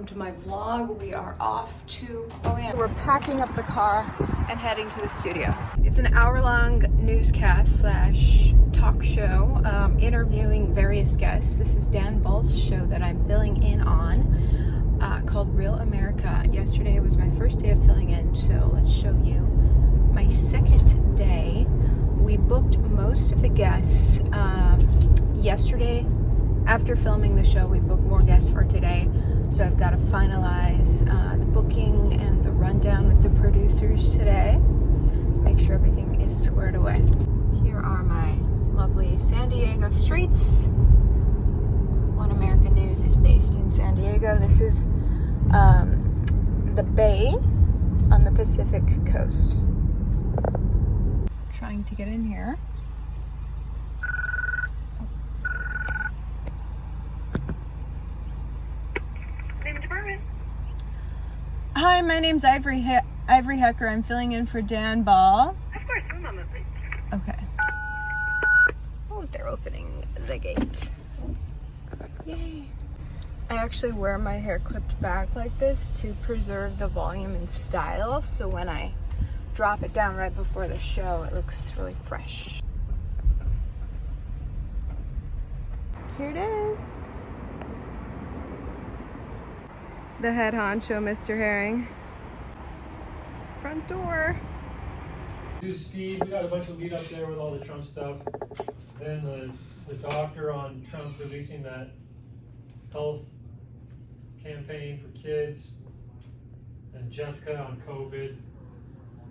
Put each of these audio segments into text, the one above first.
welcome to my vlog. We are off to OANN. We're packing up the car and heading to the studio. It's an hour-long newscast slash talk show interviewing various guests. This is Dan Ball's show that I'm filling in on called Real America. Yesterday was my first day of filling in, so let's show you my second day. We booked most of the guests yesterday. After filming the show, we booked more guests for today, so I've got to finalize the booking and the rundown with the producers today. Make sure everything is squared away. Here are my lovely San Diego streets. One American News is based in San Diego. This is the bay on the Pacific coast. Trying to get in here. Hi, my name's Ivory Hecker. I'm filling in for Dan Ball. Of course, one moment, please. Okay. Oh, they're opening the gate. Yay. I actually wear my hair clipped back like this to preserve the volume and style, so when I drop it down right before the show, it looks really fresh. Here it is. The head honcho, Mr. Herring. Front door. Steve, we got a bunch of lead up there with all the Trump stuff. Then the doctor on Trump releasing that health campaign for kids. Then Jessica on COVID.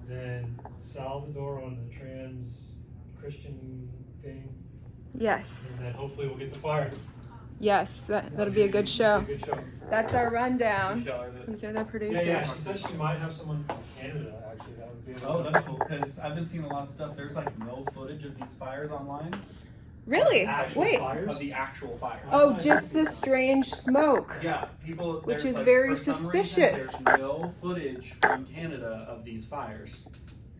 Then Salvador on the trans Christian thing. Yes. And then hopefully we'll get the fire. Yes, that'll be a good show. Good show. That's our rundown. These are the producers. Yeah, she said she might have someone from Canada, actually. That would be Oh, that's cool, because I've been seeing a lot of stuff. There's like no footage of these fires online. Really? Actual Wait. fires? Of the actual fires. Oh, just the strange smoke. Yeah, people. Which there's, is like, very for some suspicious. reason, there's no footage from Canada of these fires.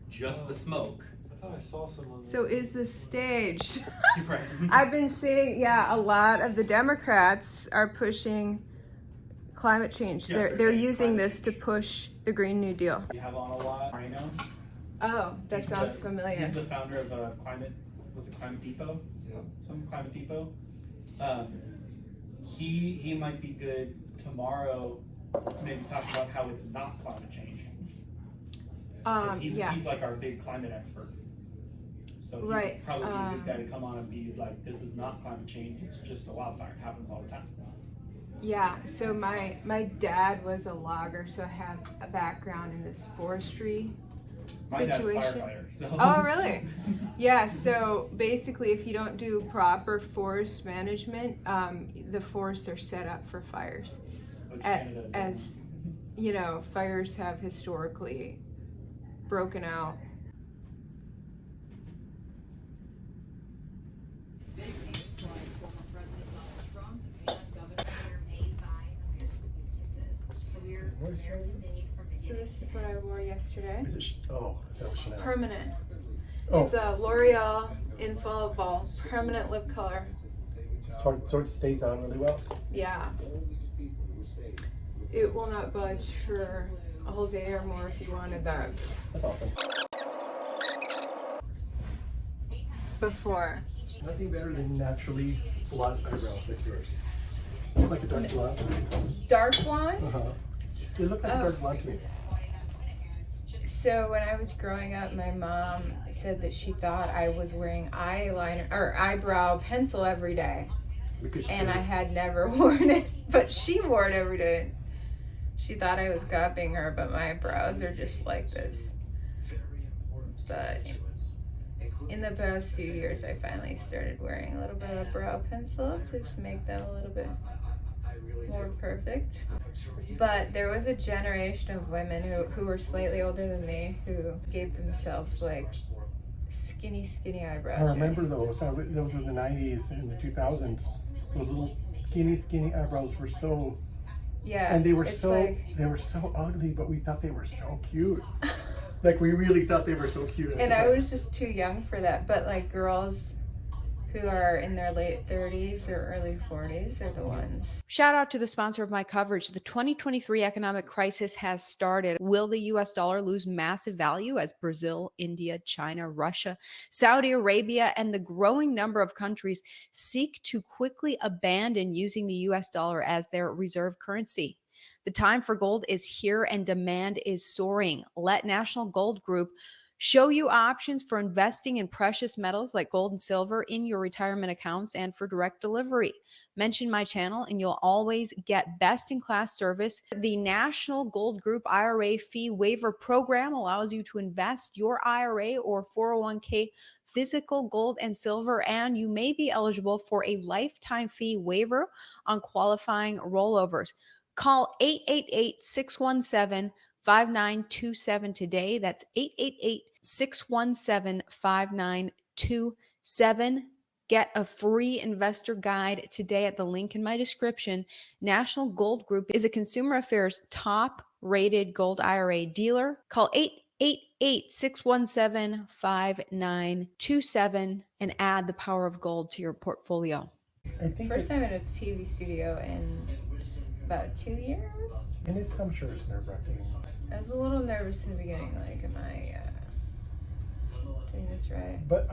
Just the smoke. I thought I saw someone. So is the stage. Right. I've been seeing, a lot of the Democrats are pushing climate change. Yeah, they're saying using climate this to change. push the Green New Deal. We have on a lot. Rhino. Oh, that He's sounds the- familiar. He's the founder of Climate. Was it Climate Depot? Yeah. Some Climate Depot. He might be good tomorrow to maybe talk about how it's not climate change. 'Cause he's like our big climate expert. So he'd Right, probably be a good guy to come on and be like, this is not climate change, it's just a wildfire. It happens all the time. Yeah, so my dad was a logger, so I have a background in this forestry My dad's a situation. firefighter, so. Oh, really? Yeah, so basically if you don't do proper forest management, the forests are set up for fires. Which Canada doesn't. As you know, fires have historically broken out. Big names like former President Donald Trump and Governor Mayor Biden American mistresses. So we're American made from So beginning this to is what I wore yesterday. Oh, that was Chanel. Permanent. Oh. It's a L'Oreal Infallible permanent lip color. So it stays on really well. Yeah. It will not budge for a whole day or more if you wanted that. That's awesome. Before. Nothing better than naturally blonde eyebrows like yours. Like a dark blonde. Dark blonde? Uh-huh. They look like dark blonde to me. So when I was growing up, my mom said that she thought I was wearing eyeliner or eyebrow pencil every day. Because And I had never worn it, but she wore it every day. She thought I was copying her, but my brows are just like this. But in the past few years, I finally started wearing a little bit of brow pencil to just make them a little bit more perfect. But there was a generation of women who were slightly older than me who gave themselves like skinny eyebrows. I remember those. Those were the 90s and the 2000s. Those little skinny eyebrows were so. Yeah. And they were it's so like, they were so ugly, but we thought they were so cute. Like we really thought they were so cute. and I was just too young for that. But like girls who are in their late 30s or early 40s are the ones. Shout out to the sponsor of my coverage. The 2023 economic crisis has started. Will the US dollar lose massive value as Brazil, India, China, Russia, Saudi Arabia, and the growing number of countries seek to quickly abandon using the US dollar as their reserve currency? The time for gold is here and demand is soaring. Let National Gold Group show you options for investing in precious metals like gold and silver in your retirement accounts and for direct delivery. Mention my channel and you'll always get best-in-class service. The National Gold Group IRA fee waiver program allows you to invest your IRA or 401k physical gold and silver, and you may be eligible for a lifetime fee waiver on qualifying rollovers. Call 888-617-5927 today. That's 888-617-5927. Get a free investor guide today at the link in my description. National Gold Group is a Consumer Affairs top-rated gold IRA dealer. Call 888-617-5927 and add the power of gold to your portfolio. I think First time in a TV studio in about 2 years. and I'm sure it's nerve-wracking. I was a little nervous in the beginning, like, am I doing this right? But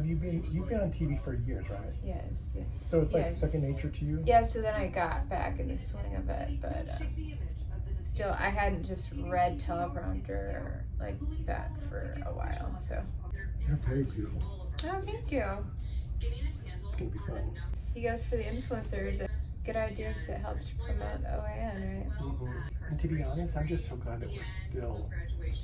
you've been on TV for years, right? Yes. So it's like Yes. second nature to you? Yeah, so then I got back in the swing of it, but still, I hadn't just read teleprompter like that for a while, so. You're very beautiful. Oh, thank you. It's gonna be fun. He goes for the influencers. Good idea because it helps promote OAN, right? And to be honest, I'm just so glad that we're still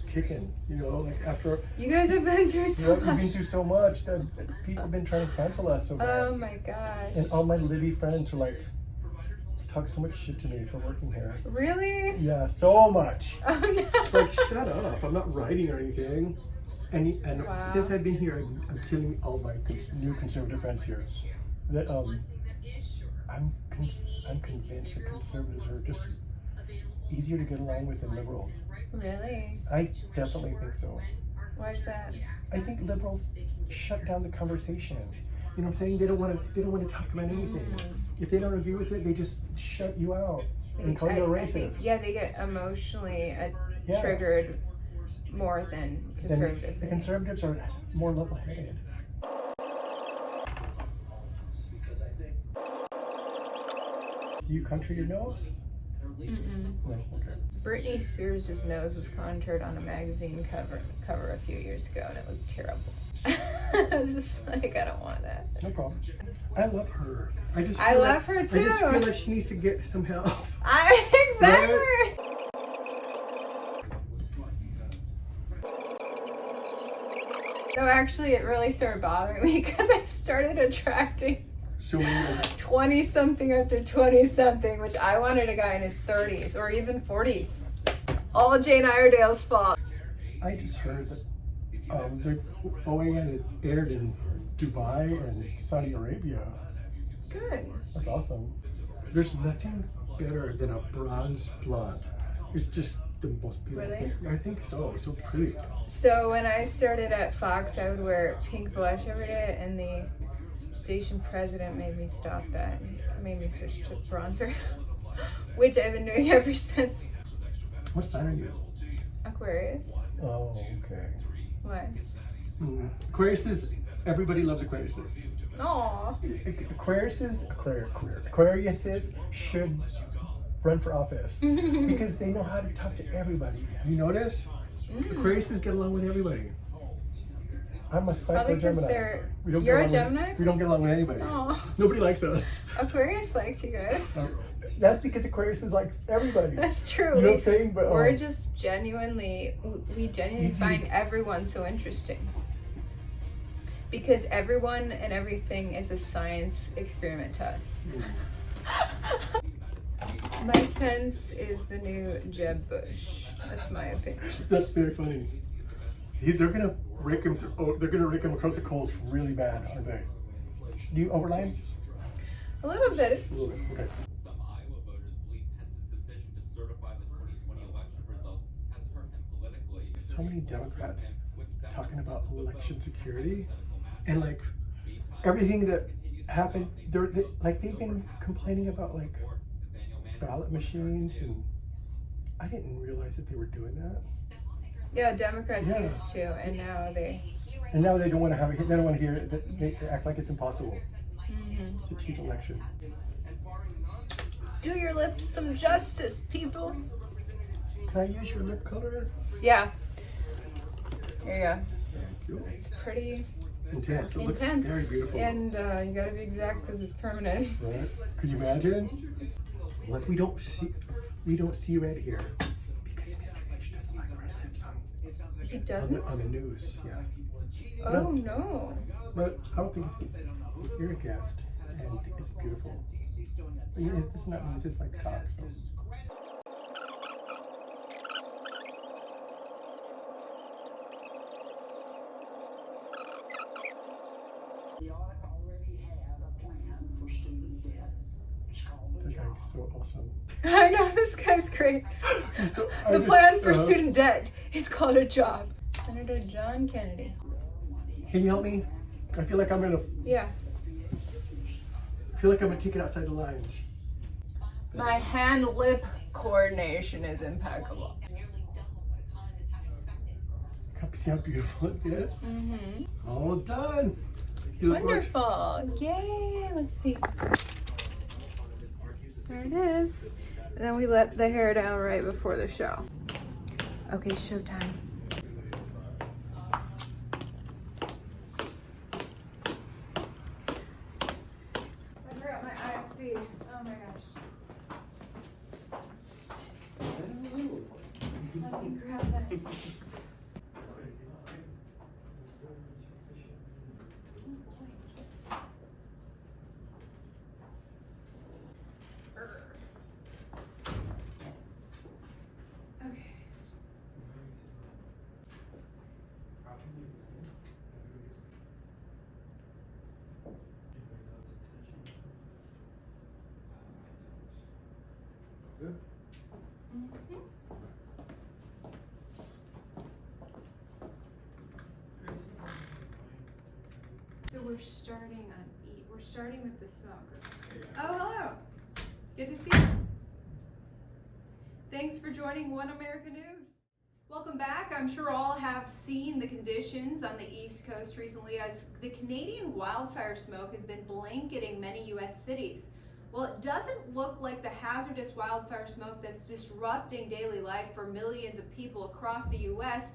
kicking. You know, like after You guys have been through so we've been much. through so much that people have been trying to cancel us so bad. Oh my gosh. And all my Libby friends are like talk so much shit to me for working here. Really? Yeah, so much. Oh no. It's like, shut up! I'm not writing or anything. And Wow. since I've been here, I'm killing all my new conservative friends here. That I'm convinced that conservatives are just easier to get along with than liberals. Really? I definitely think so. Why is that? I think liberals shut down the conversation. You know what I'm saying? They don't want to talk about anything. If they don't agree with it, they just shut you out and call you a I think, racist. yeah, they get emotionally Yeah. triggered more than conservatives. The conservatives are more level-headed. You contour your nose? Mm-mm. No, okay. Britney Spears' nose was contoured on a magazine cover a few years ago, and it looked terrible. I was just like, I don't want that. No problem. I love her. I I love her I just feel too. like she needs to get some help. Exactly. So actually, it really started bothering me because I started attracting So many 20-something after 20-something, which I wanted a guy in his 30s or even 40s. All Jane Iredale's fault. I just heard that the OAN is aired in Dubai and Saudi Arabia. Good. That's awesome. There's nothing better than a bronze blonde. It's just the most beautiful Really? thing. I think so. It's so pretty. So when I started at Fox, I would wear pink blush every day, and the station president made me stop that and made me switch to bronzer, which I've been doing ever since. What sign are you? Aquarius. Oh, okay. What? Aquariuses, everybody loves Aquariuses. Aw. Aquariuses should run for office because they know how to talk to everybody. Have you noticed? Aquariuses get along with everybody. I'm a Probably because psycho-Gemini. you're a Gemini? We don't get along with anybody. Aw. Nobody likes us. Aquarius likes you guys. That's because Aquariuses likes everybody. That's true. You know what I'm saying? But We're just genuinely Easy. find everyone so interesting. Because everyone and everything is a science experiment to us. Mike Pence is the new Jeb Bush. That's my opinion. That's very funny. They're gonna rake him. They're gonna rake him across the coals really bad, aren't they? Do you overline? A little bit. A little bit. Okay. Some Iowa voters believe Pence's decision to certify the 2020 election results has hurt him politically. So many Democrats talking about election security, and like everything that happened, they've been complaining about like ballot machines, and I didn't realize that they were doing that. Yeah, Democrats used to, and now they don't want to have it. They don't want to hear it. They act like it's impossible. It's a cheap election. do your lips some justice, people. Can I use your lip color? Yeah. Here you go. Thank you. It's pretty Intense. It looks intense, very beautiful. and you gotta be exact because it's permanent. Right? Could you imagine? Like we don't see red here because Mitch doesn't like red lips He doesn't? on the news. Yeah. Oh no. But I don't think you're a guest, and it's beautiful. Yeah, it's not news. It's like talk. So. The audit already had a plan for student debt. It's called the This job. guy's so awesome. I know, this guy's great. So, The plan for student debt is called a job. Senator John Kennedy. Can you help me? I feel like I'm gonna Yeah. take it outside the lines. My hand-lip coordination is impeccable. Nearly double what economists had expected. Come see how beautiful it is. Mm-hmm. All done. You look like- Wonderful. Yay. Let's see. There it is. And then we let the hair down right before the show. Okay, showtime. I forgot my IFB. Oh my gosh. Let me grab that. Okay. So we're starting on E. We're starting with the smoker. Oh, hello. Good to see you. Thanks for joining One America News. Welcome back. I'm sure all have seen the conditions on the East Coast recently as the Canadian wildfire smoke has been blanketing many U.S. cities. Well, it doesn't look like the hazardous wildfire smoke that's disrupting daily life for millions of people across the U.S.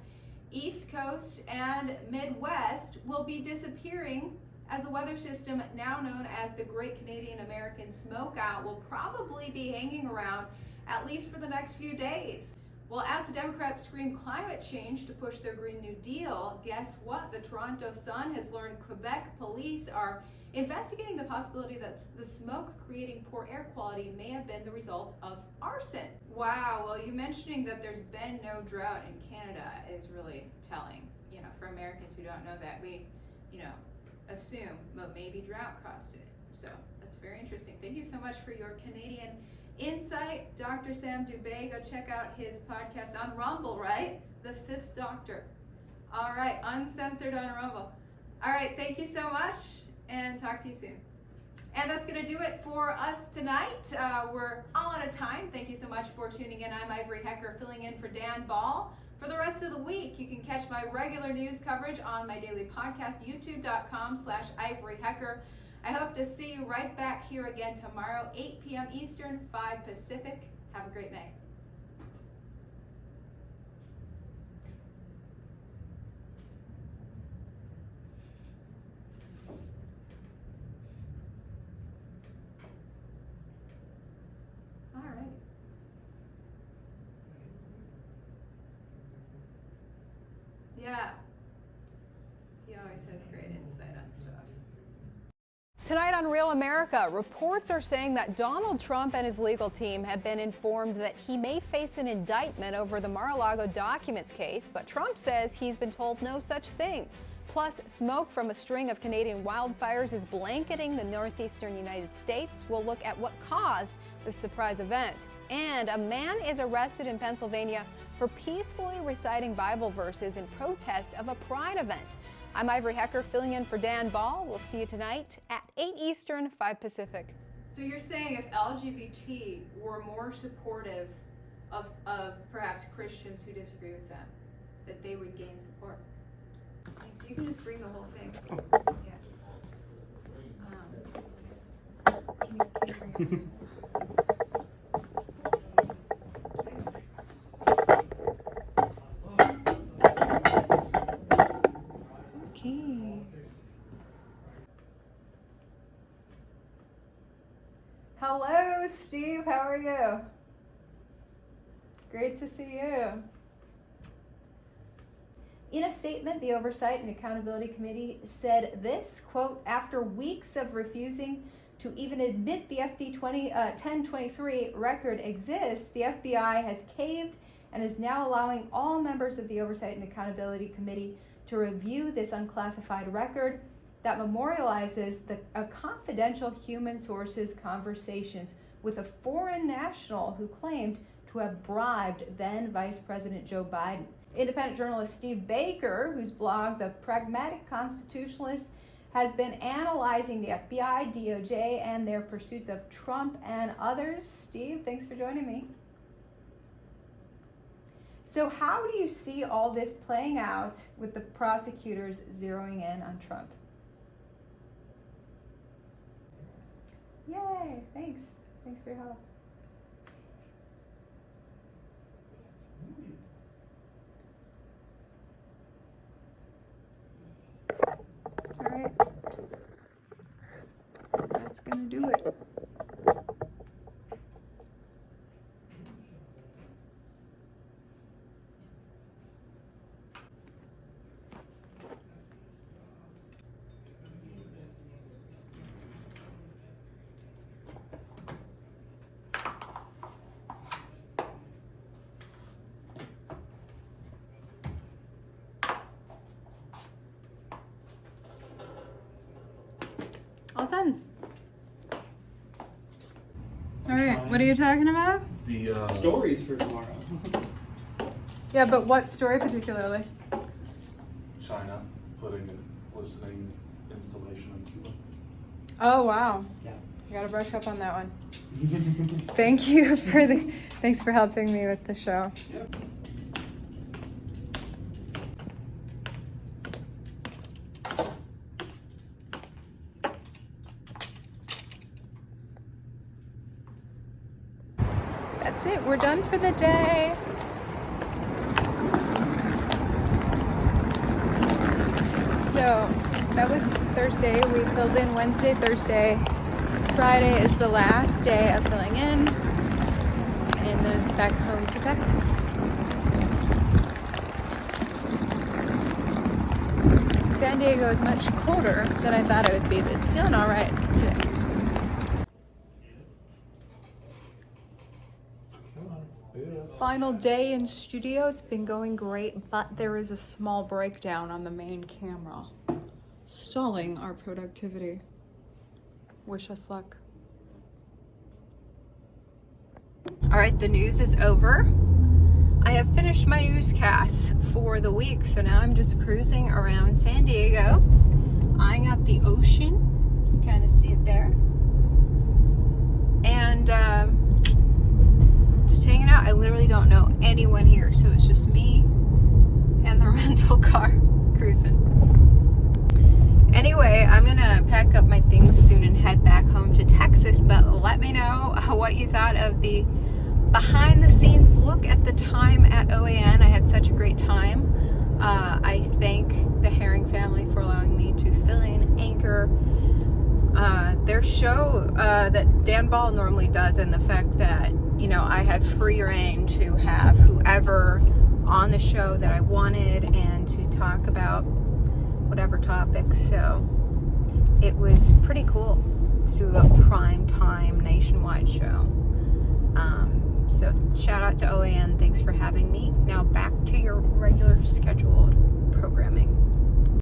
East Coast and Midwest will be disappearing as the weather system now known as the Great Canadian American Smokeout will probably be hanging around at least for the next few days. Well, as the Democrats scream climate change to push their Green New Deal, guess what? The Toronto Sun has learned Quebec police are investigating the possibility that the smoke creating poor air quality may have been the result of arson. Wow, well, you mentioning that there's been no drought in Canada is really telling. You know, for Americans who don't know that, we, assume that maybe drought caused it. So that's very interesting. Thank you so much for your Canadian insight, Dr. Sam Dubé. Go check out his podcast on Rumble, right? The Fifth Doctor. All right, uncensored on Rumble. All right, thank you so much, and talk to you soon. And that's going to do it for us tonight. We're all out of time. Thank you so much for tuning in. I'm Ivory Hecker, filling in for Dan Ball. For the rest of the week, you can catch my regular news coverage on my daily podcast, youtube.com/Ivory Hecker. I hope to see you right back here again tomorrow, 8 p.m. Eastern, 5 Pacific. Have a great night. All right. Yeah. He always has great insight on stuff. Tonight on Real America, reports are saying that Donald Trump and his legal team have been informed that he may face an indictment over the Mar-a-Lago documents case, but Trump says he's been told no such thing. Plus, smoke from a string of Canadian wildfires is blanketing the northeastern United States. We'll look at what caused this surprise event. And a man is arrested in Pennsylvania for peacefully reciting Bible verses in protest of a pride event. I'm Ivory Hecker filling in for Dan Ball. We'll see you tonight at 8 Eastern, 5 Pacific. So you're saying if LGBT were more supportive of perhaps Christians who disagree with them, that they would gain support? Thanks. You can just bring the whole thing. Yeah. Can you bring Okay. Hello, Steve. How are you? Great to see you. In a statement, the Oversight and Accountability Committee said this, quote, after weeks of refusing to even admit the FD 1023 record exists, the FBI has caved and is now allowing all members of the Oversight and Accountability Committee to review this unclassified record that memorializes a confidential human sources conversations with a foreign national who claimed to have bribed then Vice President Joe Biden. Independent journalist Steve Baker, whose blog, The Pragmatic Constitutionalist, has been analyzing the FBI, DOJ, and their pursuits of Trump and others. Steve, thanks for joining me. So how do you see all this playing out with the prosecutors zeroing in on Trump? Yay, thanks. Thanks for your help. All right. That's gonna do it. All done. All right, what are you talking about? The Stories for tomorrow. Yeah, but what story particularly? China putting a listening installation in Cuba. Oh, wow. Yeah. You gotta brush up on that one. Thank you for thanks for helping me with the show. Yep. That's it, we're done for the day. So that was Thursday. We filled in Wednesday, Thursday. Friday is the last day of filling in. And then it's back home to Texas. San Diego is much colder than I thought it would be, but it's feeling all right today. Final day in studio. It's been going great, but there is a small breakdown on the main camera, stalling our productivity. Wish us luck. All right, the news is over. I have finished my newscasts for the week, so now I'm just cruising around San Diego, eyeing out the ocean. You can kind of see it there. And just hanging out. I literally don't know anyone here, so it's just me and the rental car cruising. Anyway, I'm gonna pack up my things soon and head back home to Texas, but let me know what you thought of the behind the scenes look at the time at OANN. I had such a great time. I thank the Herring family for allowing me to fill in, anchor their show that Dan Ball normally does, and the fact that, you know, I had free reign to have whoever on the show that I wanted and to talk about whatever topics. So it was pretty cool to do a prime time nationwide show. So shout out to OANN. Thanks for having me. Now back to your regular scheduled programming.